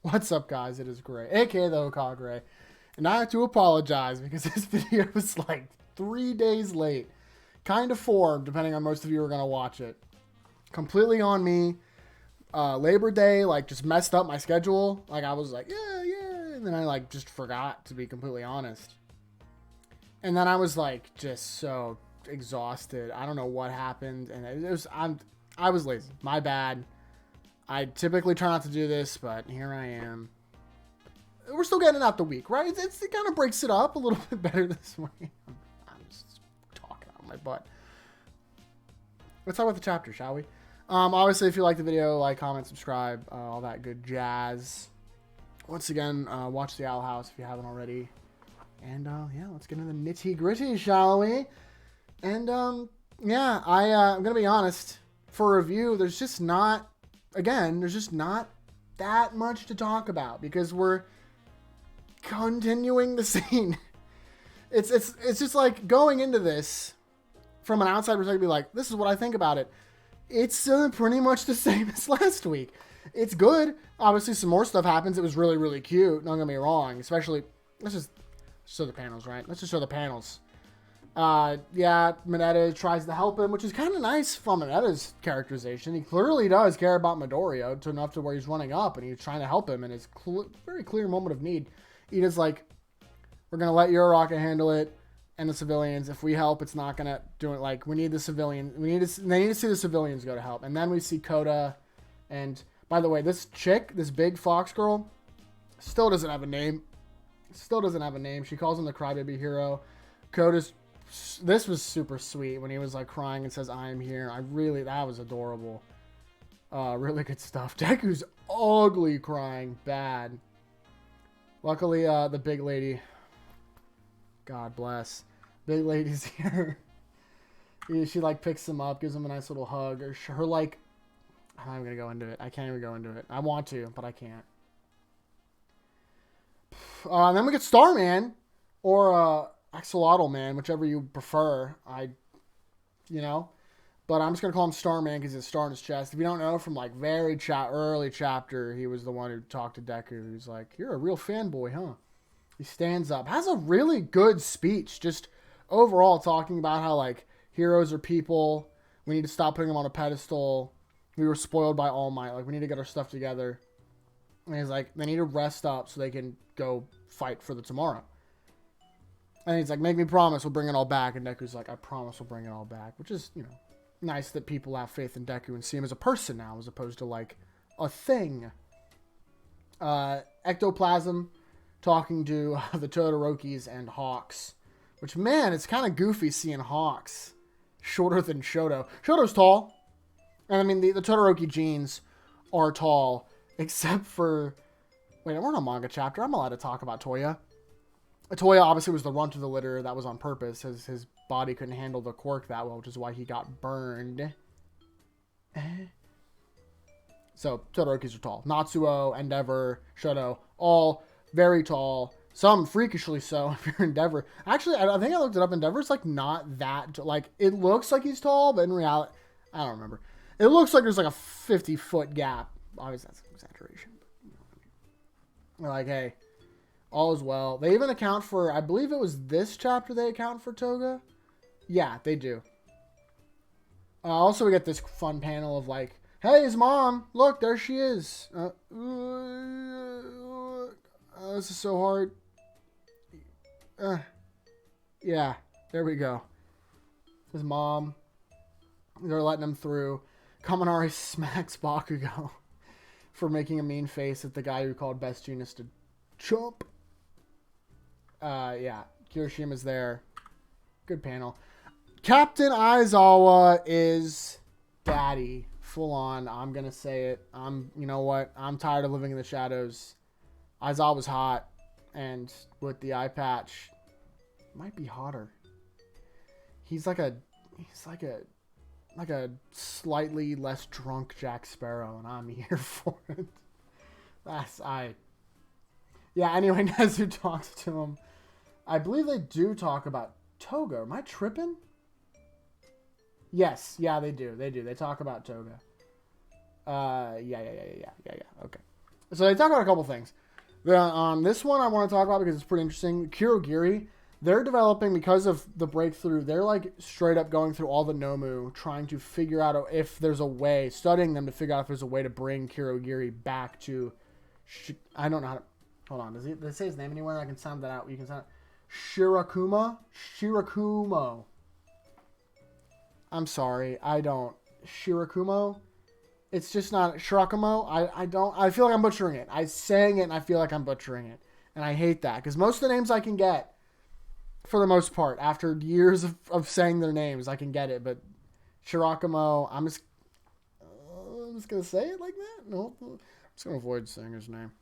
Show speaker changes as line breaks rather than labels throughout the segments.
What's up, guys? It is Gray, aka the Okagray, and I have to apologize because this video was like 3 days late. Kind of 4, depending on most of you are going to watch it. Completely on me. Labor Day, like, just messed up my schedule. Like, I was like, yeah, and then I, like, just forgot, to be completely honest. And then I was, like, just so exhausted. I don't know what happened, and I was lazy. My bad. I typically try not to do this, but here I am. We're still getting out the week, right? It kind of breaks it up a little bit better this way. I'm just talking out of my butt. Let's talk about the chapter, shall we? Obviously, if you like the video, like, comment, subscribe, all that good jazz. Once again, watch the Owl House if you haven't already. And, yeah, let's get into the nitty-gritty, shall we? And, yeah, I'm going to be honest. For a review, there's just not that much to talk about because we're continuing the scene. It's just like going into this from an outside perspective, be like, this is what I think about it. It's pretty much the same as last week. It's good. Obviously, some more stuff happens. It was really, really cute. Don't get me wrong. Especially, let's just show the panels, right? Let's just show the panels. Yeah, Mineta tries to help him, which is kind of nice from Mineta's characterization. He clearly does care about Midoriya to enough to where he's running up and he's trying to help him in his very clear moment of need. Ida's like, we're going to let Uraraka handle it and the civilians. If we help, it's not going to do it. Like, we need the civilians. They need to see the civilians go to help. And then we see Koda. And, by the way, this chick, this big fox girl, still doesn't have a name. She calls him the crybaby hero. Koda's... This was super sweet when he was like crying and says, I am here. That was adorable. Really good stuff. Deku's ugly crying. Bad. Luckily, the big lady, God bless, big lady's here. She like picks him up, gives him a nice little hug. Her like, I'm not even going to go into it. I can't even go into it. I want to, but I can't. And then we get Starman or, Axolotl Man, whichever you prefer. But I'm just going to call him Starman because he's a star in his chest. If you don't know, from like early chapter, he was the one who talked to Deku. He's like, you're a real fanboy, huh? He stands up, has a really good speech, just overall talking about how like heroes are people. We need to stop putting them on a pedestal. We were spoiled by All Might. Like, we need to get our stuff together. And he's like, they need to rest up so they can go fight for the tomorrow. And he's like, make me promise we'll bring it all back. And Deku's like, I promise we'll bring it all back. Which is, nice that people have faith in Deku and see him as a person now as opposed to, like, a thing. Ectoplasm talking to the Todorokis and Hawks. Which, man, it's kind of goofy seeing Hawks shorter than Shoto. Shoto's tall. And, I mean, the Todoroki genes are tall. Except for... Wait, we're in a manga chapter. I'm allowed to talk about Toya. Toya obviously was the runt of the litter. That was on purpose. His body couldn't handle the quirk that well, which is why he got burned. So, Todorokis are tall. Natsuo, Endeavor, Shoto, all very tall. Some freakishly so if you're Endeavor. Actually, I think I looked it up. Endeavor's like not that... Like, it looks like he's tall, but in reality... I don't remember. It looks like there's like a 50-foot gap. Obviously, that's an exaggeration. But, like, hey... All is well. They even account for, I believe it was this chapter they account for Toga. Yeah, they do. Also, we get this fun panel of like, hey, his mom. Look, there she is. This is so hard. Yeah, there we go. His mom. They're letting him through. Kaminari smacks Bakugo for making a mean face at the guy who called Best Genius to chump. Yeah, Kirishima's there. Good panel. Captain Aizawa is daddy. Full on. I'm gonna say it. You know what? I'm tired of living in the shadows. Aizawa's hot. And with the eye patch, might be hotter. He's like a slightly less drunk Jack Sparrow, and I'm here for it. Yeah, anyway, Nezu talks to him. I believe they do talk about Toga. Am I tripping? Yes. Yeah, they do. They talk about Toga. Yeah. Okay. So they talk about a couple things. This one I want to talk about because it's pretty interesting. Kurogiri, they're developing because of the breakthrough. They're like straight up going through all the Nomu, trying to figure out if there's a way, studying them to figure out if there's a way to bring Kurogiri back to. I don't know how to. Hold on. Does it say his name anywhere? I can sound that out. You can sound Shirakumo. I'm sorry. I don't. Shirakumo. It's just not Shirakumo. I feel like I'm butchering it. I'm saying it and I feel like I'm butchering it. And I hate that. Because most of the names I can get, for the most part, after years of saying their names, I can get it. But Shirakumo, I'm just going to say it like that? No. I'm just going to avoid saying his name.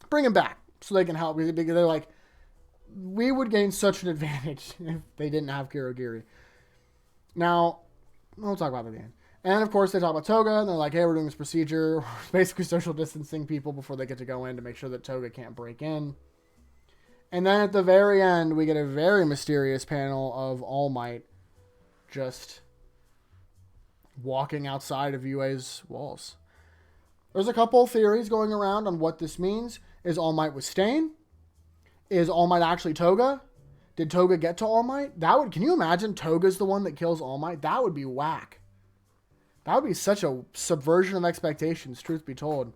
Bring him back so they can help. Because they're like, we would gain such an advantage if they didn't have Kurogiri. Now, we'll talk about that at the end. And, of course, they talk about Toga, and they're like, hey, we're doing this procedure. We're basically social distancing people before they get to go in to make sure that Toga can't break in. And then at the very end, we get a very mysterious panel of All Might just walking outside of UA's walls. There's a couple theories going around on what this means. Is All Might with Stain? Is All Might actually Toga? Did Toga get to All Might? Can you imagine Toga's the one that kills All Might? That would be whack. That would be such a subversion of expectations, truth be told.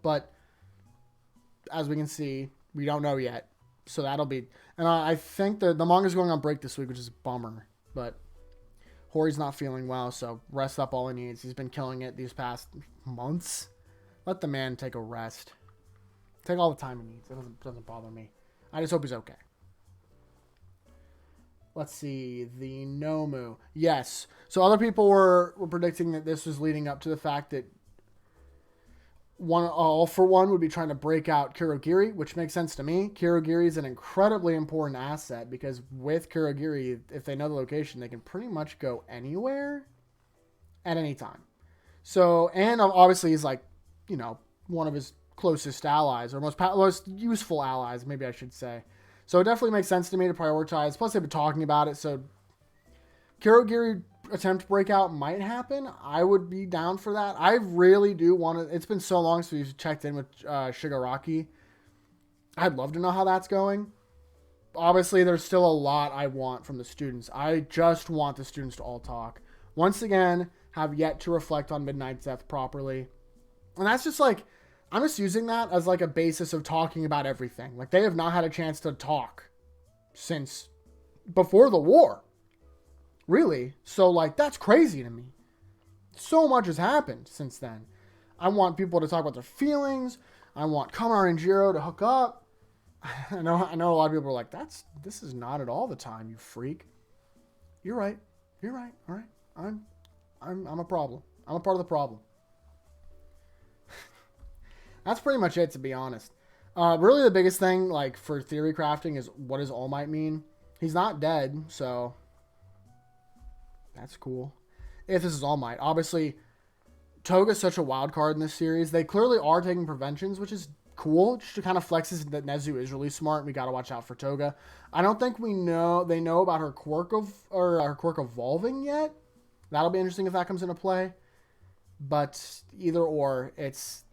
But, as we can see, we don't know yet. So that'll be... And I think the manga's going on break this week, which is a bummer. But Hori's not feeling well, so rest up all he needs. He's been killing it these past months. Let the man take a rest. Take all the time he needs. It doesn't bother me. I just hope he's okay. Let's see, the Nomu. Yes. So other people were predicting that this was leading up to the fact that All for One would be trying to break out Kurogiri, which makes sense to me. Kurogiri is an incredibly important asset because with Kurogiri, if they know the location, they can pretty much go anywhere at any time. So, and obviously he's like, one of his closest allies, or most useful allies, maybe I should say. So it definitely makes sense to me to prioritize. Plus, they've been talking about it, so Kurogiri attempt breakout might happen. I would be down for that. I really do want to... It's been so long since we've checked in with Shigaraki. I'd love to know how that's going. Obviously, there's still a lot I want from the students. I just want the students to all talk. Once again, have yet to reflect on Midnight's death properly. And that's just like... I'm just using that as like a basis of talking about everything. Like, they have not had a chance to talk since before the war. Really. So, like, that's crazy to me. So much has happened since then. I want people to talk about their feelings. I want Kamar and Jiro to hook up. I know a lot of people are like, this is not at all the time, you freak. You're right. All right. I'm a problem. I'm a part of the problem. That's pretty much it, to be honest. Really, the biggest thing, like, for theory crafting is what does All Might mean? He's not dead, so that's cool. If this is All Might. Obviously, Toga's such a wild card in this series. They clearly are taking preventions, which is cool. Just to kind of flexes that Nezu is really smart, and we got to watch out for Toga. I don't think they know about her quirk evolving yet. That'll be interesting if that comes into play. But either or, it's,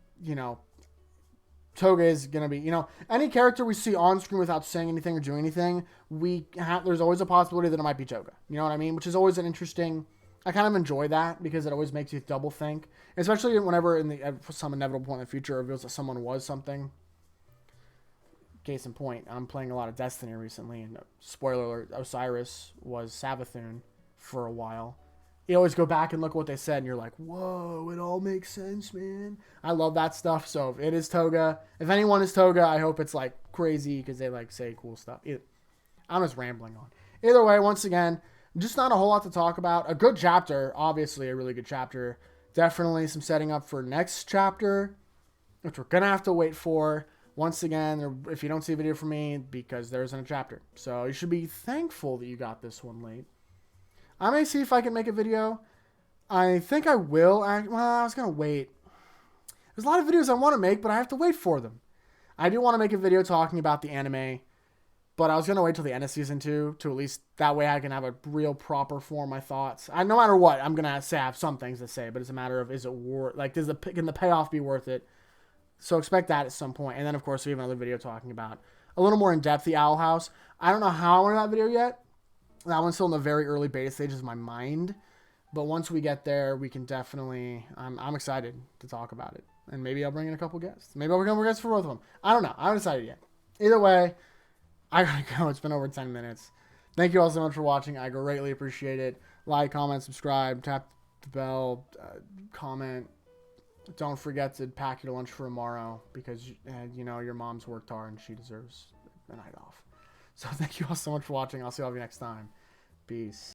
Toga is going to be, any character we see on screen without saying anything or doing anything, there's always a possibility that it might be Toga. You know what I mean? Which is always an interesting, I kind of enjoy that because it always makes you double think, especially whenever some inevitable point in the future it reveals that someone was something. Case in point, I'm playing a lot of Destiny recently, and spoiler alert, Osiris was Savathun for a while. You always go back and look at what they said, and you're like, whoa, it all makes sense, man. I love that stuff. So if it is Toga, if anyone is Toga, I hope it's like crazy because they like say cool stuff. I'm just rambling on. Either way, once again, just not a whole lot to talk about. A good chapter, obviously a really good chapter. Definitely some setting up for next chapter, which we're going to have to wait for. Once again, if you don't see a video from me, because there isn't a chapter. So you should be thankful that you got this one late. I may see if I can make a video. I think I will. Well, I was going to wait. There's a lot of videos I want to make, but I have to wait for them. I do want to make a video talking about the anime, but I was going to wait till the end of season 2 to at least, that way I can have a real proper form of my thoughts. No matter what, I'm going to have some things to say, but it's a matter of, is it worth, like, can the payoff be worth it? So expect that at some point. And then, of course, we have another video talking about a little more in-depth the Owl House. I don't know how I went in that video yet. That one's still in the very early beta stages of my mind. But once we get there, we can definitely... I'm excited to talk about it. And maybe I'll bring in a couple guests. Maybe I'll bring in guests for both of them. I don't know. I haven't decided yet. Either way, I gotta go. It's been over 10 minutes. Thank you all so much for watching. I greatly appreciate it. Like, comment, subscribe, tap the bell, comment. Don't forget to pack your lunch for tomorrow because, you know, your mom's worked hard and she deserves a night off. So thank you all so much for watching. I'll see all of you next time. Peace.